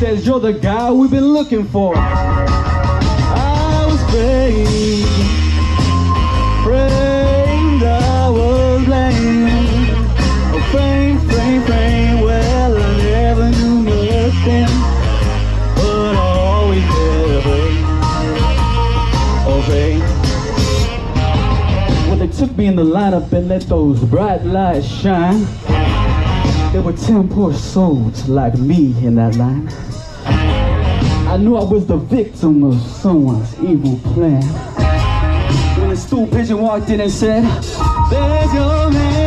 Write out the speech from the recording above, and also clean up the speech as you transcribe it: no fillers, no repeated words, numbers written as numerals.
says, you're the guy we've been looking for. I was praying, I was blamed. Oh, frame, well, I never knew nothing, but I always obeyed. Well, they took me in the lineup and let those bright lights shine. There were 10 poor souls like me in that line. I knew I was the victim of someone's evil plan. When the stool pigeon walked in and said, there's your man.